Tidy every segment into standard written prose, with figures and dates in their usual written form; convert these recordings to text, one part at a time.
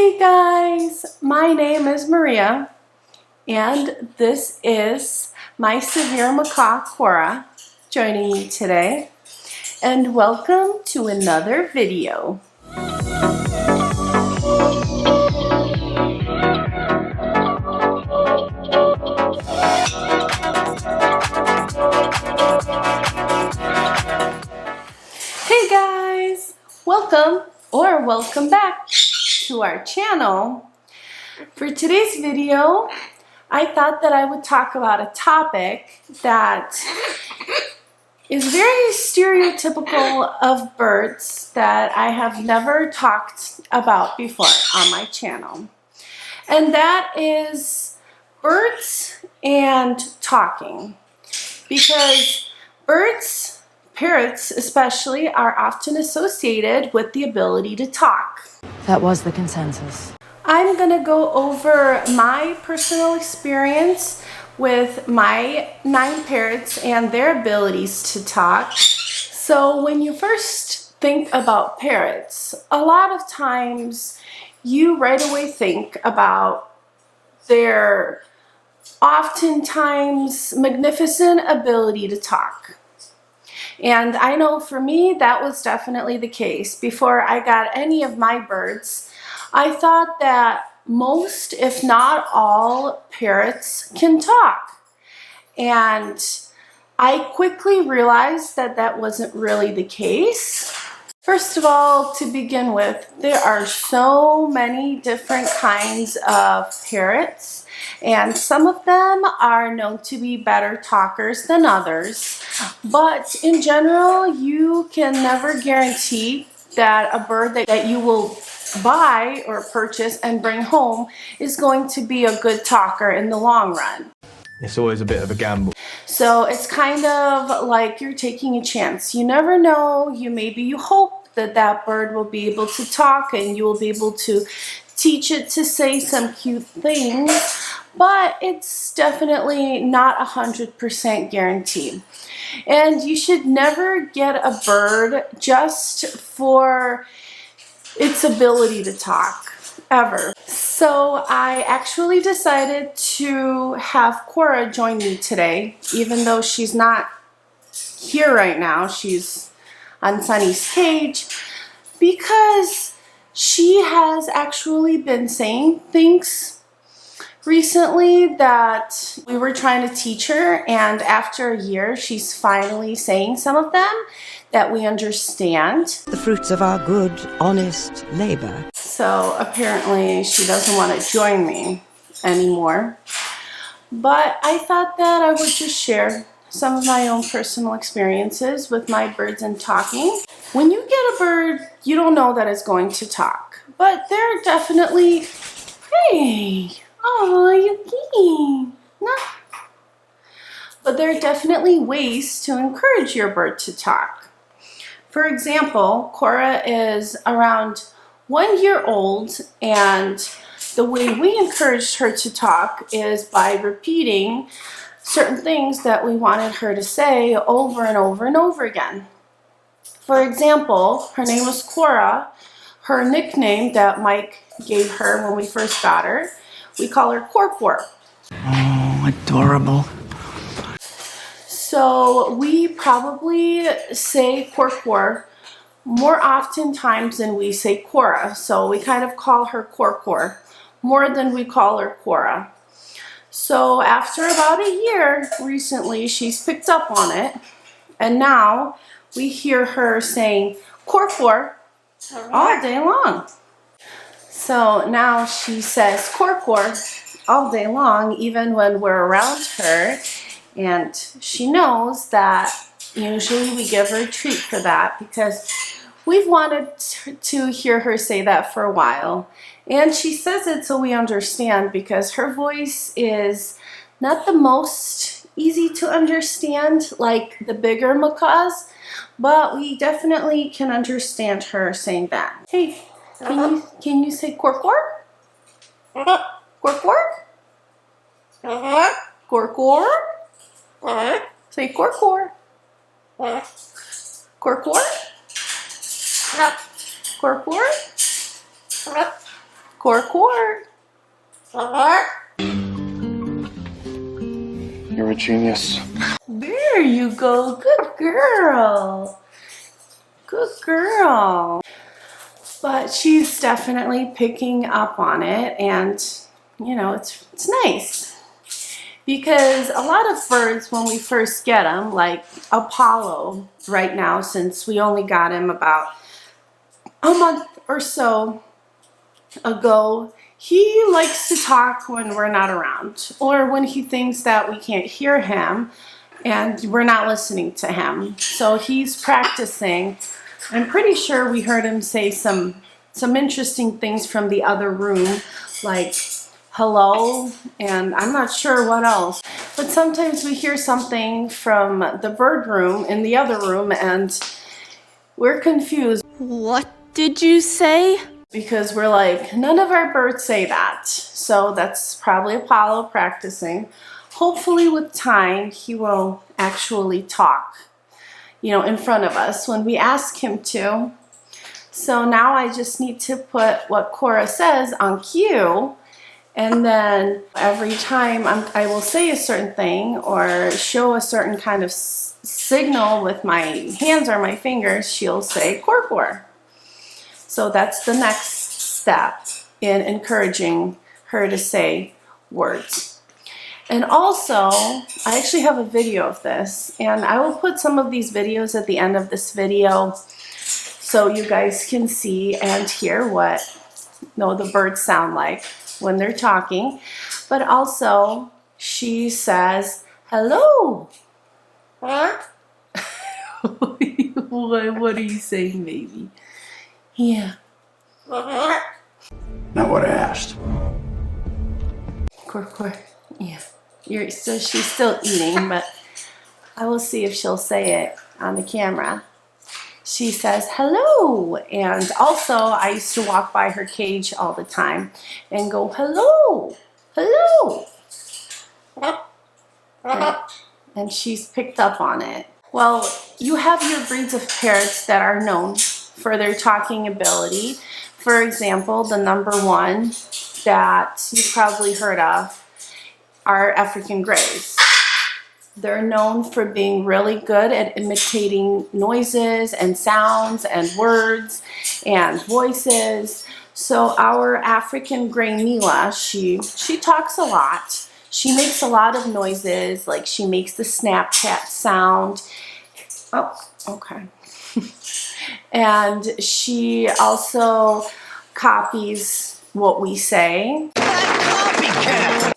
Hey guys, my name is Maria and this is my severe macaw Cora joining me today, and welcome to another video. Hey guys, welcome back to our channel. For today's video, I thought that I would talk about a topic that is very stereotypical of birds that I have never talked about before on my channel. And that is birds and talking. Because birds, parrots especially, are often associated with the ability to talk. That was the consensus. I'm going to go over my personal experience with my 9 parrots and their abilities to talk. So when you first think about parrots, a lot of times you right away think about their oftentimes magnificent ability to talk. And I know for me that was definitely the case. Before I got any of my birds, I thought that most, if not all, parrots can talk. And I quickly realized that that wasn't really the case. First of all, to begin with, there are so many different kinds of parrots, and some of them are known to be better talkers than others. But in general, you can never guarantee that a bird that you will buy or purchase and bring home is going to be a good talker in the long run. It's always a bit of a gamble. So it's kind of like you're taking a chance. You never know. Maybe you hope that that bird will be able to talk and you will be able to teach it to say some cute things, but it's definitely not 100% guaranteed. And you should never get a bird just for its ability to talk, ever. So I actually decided to have Cora join me today, even though she's not here right now. She's on Sunny's cage, because she has actually been saying things recently that we were trying to teach her, and after a year she's finally saying some of them that we understand. The fruits of our good, honest labor. So apparently she doesn't want to join me anymore. But I thought that I would just share some of my own personal experiences with my birds and talking. When you get a bird, you don't know that it's going to talk. But there are definitely, hey, oh, you came. No. But there are definitely ways to encourage your bird to talk. For example, Cora is around 1 year old, and the way we encouraged her to talk is by repeating certain things that we wanted her to say over and over and over again. For example, her name was Cora. Her nickname that Mike gave her when we first got her, we call her Cor. Oh, adorable. So we probably say Cor more oftentimes than we say Cora. So we kind of call her Cor more than we call her Cora. So after about a year recently, she's picked up on it, and now we hear her saying Cor all day long. So now she says Cor all day long, even when we're around her. And she knows that usually we give her a treat for that, because we've wanted to hear her say that for a while. And she says it so we understand, because her voice is not the most easy to understand like the bigger macaws, but we definitely can understand her saying that. Hey, can you say Cor? Cor? Say Cor. Cor. Quar. You're a genius. There you go. Good girl. Good girl. But she's definitely picking up on it, and you know, it's nice. Because a lot of birds, when we first get them, like Apollo right now, since we only got him about a month or so ago, he likes to talk when we're not around, or when he thinks that we can't hear him and we're not listening to him. So he's practicing. I'm pretty sure we heard him say some interesting things from the other room, like hello, and I'm not sure what else. But sometimes we hear something from the bird room in the other room and we're confused. What did you say? Because we're like, none of our birds say that. So that's probably Apollo practicing. Hopefully with time, he will actually talk, you know, in front of us when we ask him to. So now I just need to put what Cora says on cue. And then every time I will say a certain thing or show a certain kind of signal with my hands or my fingers, she'll say quar. So that's the next step in encouraging her to say words. And also, I actually have a video of this, and I will put some of these videos at the end of this video so you guys can see and hear what the birds sound like when they're talking. But also, she says, hello. Huh? What are you saying, baby? Yeah. Not what I asked. Quar. Yeah. So she's still eating, but I will see if she'll say it on the camera. She says hello. And also, I used to walk by her cage all the time and go, hello, hello. And she's picked up on it. Well, you have your breeds of parrots that are known for their talking ability. For example, the number one that you've probably heard of are African greys. They're known for being really good at imitating noises and sounds and words and voices. So our African gray Mila, she talks a lot. She makes a lot of noises, like she makes the Snapchat sound. Oh, okay. And she also copies what we say. Copycat!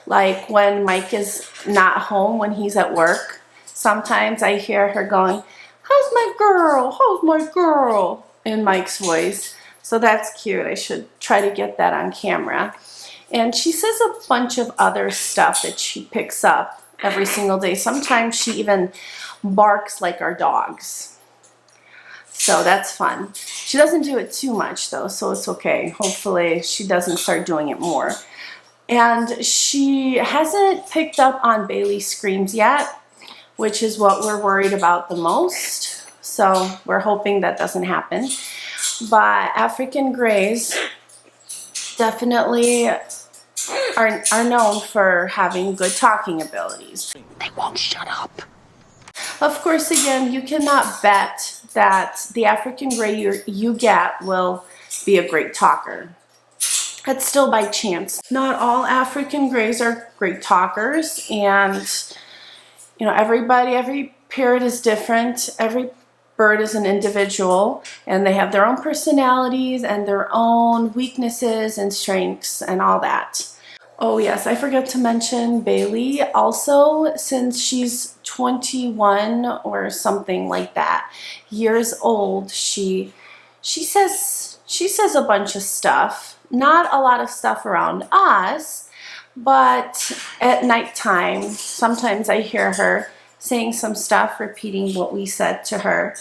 Like when Mike is not home, when he's at work, sometimes I hear her going, how's my girl? How's my girl? In Mike's voice. So that's cute. I should try to get that on camera. And she says a bunch of other stuff that she picks up every single day. Sometimes she even barks like our dogs. So that's fun. She doesn't do it too much though, so it's okay. Hopefully she doesn't start doing it more. And she hasn't picked up on Bailey's screams yet, which is what we're worried about the most. So we're hoping that doesn't happen. But African greys definitely are known for having good talking abilities. They won't shut up. Of course, again, you cannot bet that the African gray you get will be a great talker. It's still by chance. Not all African greys are great talkers, and you know, every parrot is different. Every bird is an individual, and they have their own personalities and their own weaknesses and strengths and all that. Oh yes, I forgot to mention Bailey also, since she's 21 or something like that years old, she says a bunch of stuff. Not a lot of stuff around us, but at nighttime, sometimes I hear her saying some stuff, repeating what we said to her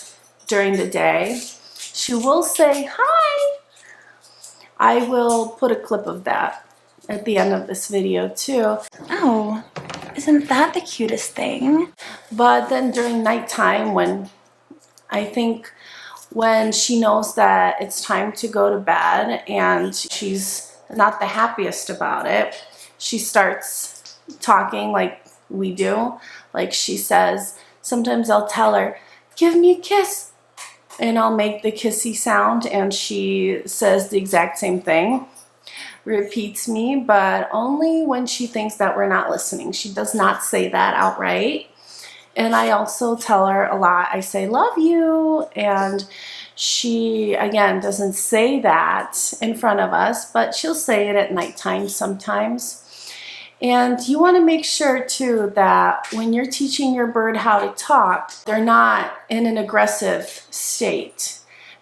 during the day. She will say hi. I will put a clip of that at the end of this video too. Oh, isn't that the cutest thing? But then during nighttime, when I think when she knows that it's time to go to bed and she's not the happiest about it, she starts talking like we do. Like she says, sometimes I'll tell her, give me a kiss, and I'll make the kissy sound, and she says the exact same thing, repeats me, but only when she thinks that we're not listening. She does not say that outright. And I also tell her a lot, I say, love you, and she, again, doesn't say that in front of us, but she'll say it at nighttime sometimes. And you want to make sure too that when you're teaching your bird how to talk, they're not in an aggressive state.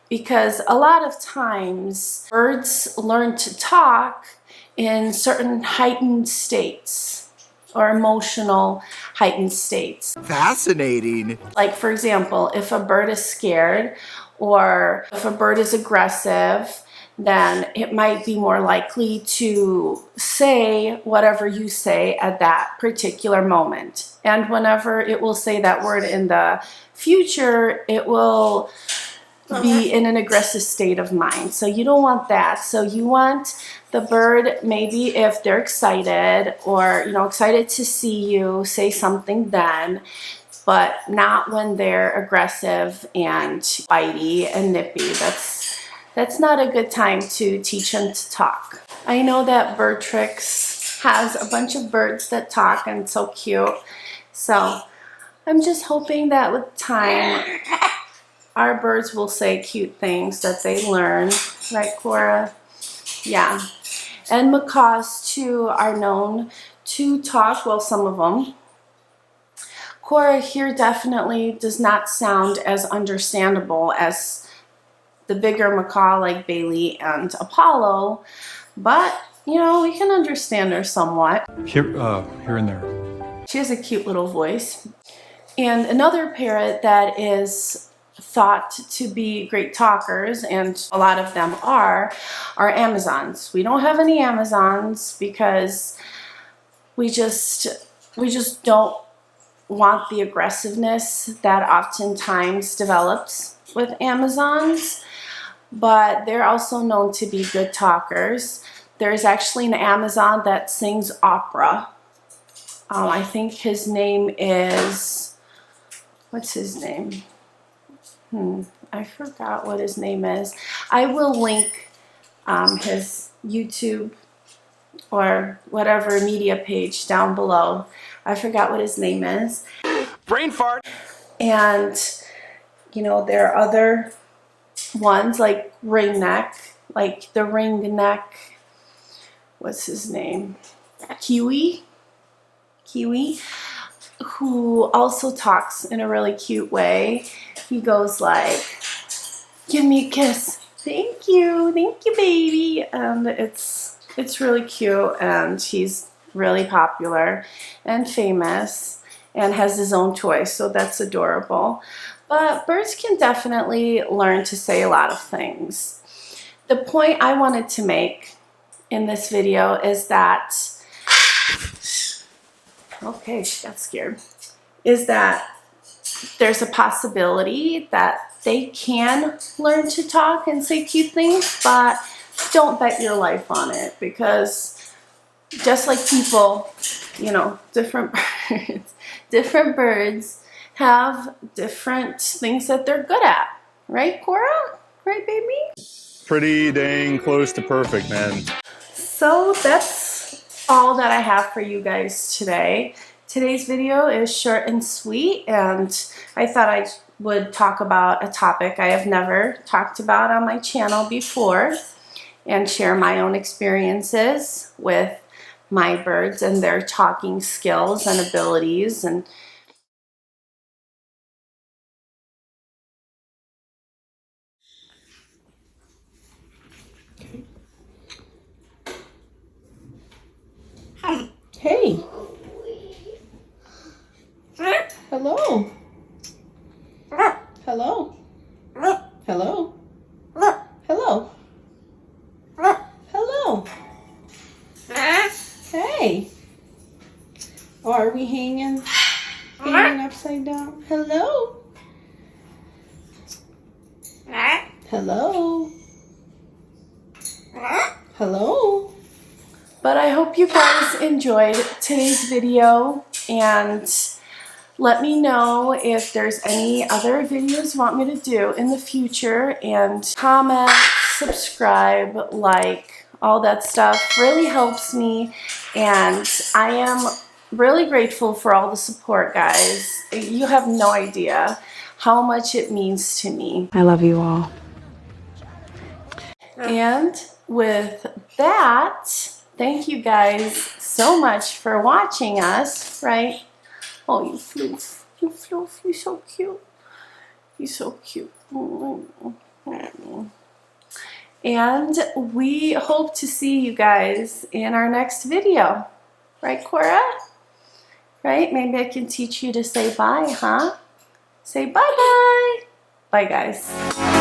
Because a lot of times birds learn to talk in certain heightened states or emotional heightened states. Fascinating. Like, for example, if a bird is scared or if a bird is aggressive, then it might be more likely to say whatever you say at that particular moment. And whenever it will say that word in the future, it will be in an aggressive state of mind. So you don't want that. So you want the bird, maybe if they're excited or, excited to see you, say something then, but not when they're aggressive and bitey and nippy. That's not a good time to teach them to talk. I know that Bird Tricks has a bunch of birds that talk and it's so cute. So I'm just hoping that with time, our birds will say cute things that they learn. Right, Cora? Yeah. And macaws too are known to talk, well, some of them. Cora here definitely does not sound as understandable as the bigger macaw like Bailey and Apollo, but we can understand her somewhat. Here and there. She has a cute little voice. And another parrot that is thought to be great talkers, and a lot of them are Amazons. We don't have any Amazons because we just don't want the aggressiveness that oftentimes develops with Amazons. But they're also known to be good talkers. There's actually an Amazon that sings opera. I think his name is, what's his name? I forgot what his name is. I will link his YouTube or whatever media page down below. I forgot what his name is. Brain fart. And, there are other ones like ringneck, like the ringneck, what's his name? Kiwi, who also talks in a really cute way. He goes like, give me a kiss. Thank you, baby. And it's really cute, and he's really popular and famous and has his own toy, so that's adorable. But birds can definitely learn to say a lot of things. The point I wanted to make in this video is that, okay, she got scared, is that there's a possibility that they can learn to talk and say cute things, but don't bet your life on it, because just like people, different birds have different things that they're good at. Right, Cora? Right, baby? Pretty dang close to perfect, man. So that's all that I have for you guys today. Today's video is short and sweet, and I thought I would talk about a topic I have never talked about on my channel before and share my own experiences with my birds and their talking skills and abilities. And hey. Hello. Hello. Hello. Hello. Hello. Hey. Oh, are we hanging upside down? Hello. Hello. Hello. But I hope you guys enjoyed today's video, and let me know if there's any other videos you want me to do in the future, and comment, subscribe, like, all that stuff really helps me, and I am really grateful for all the support, guys. You have no idea how much it means to me. I love you all. And with that, thank you guys so much for watching us, right? Oh, you floof. You floof. You're so cute. You're so cute. And we hope to see you guys in our next video. Right, Cora? Right? Maybe I can teach you to say bye, huh? Say bye-bye. Bye, guys.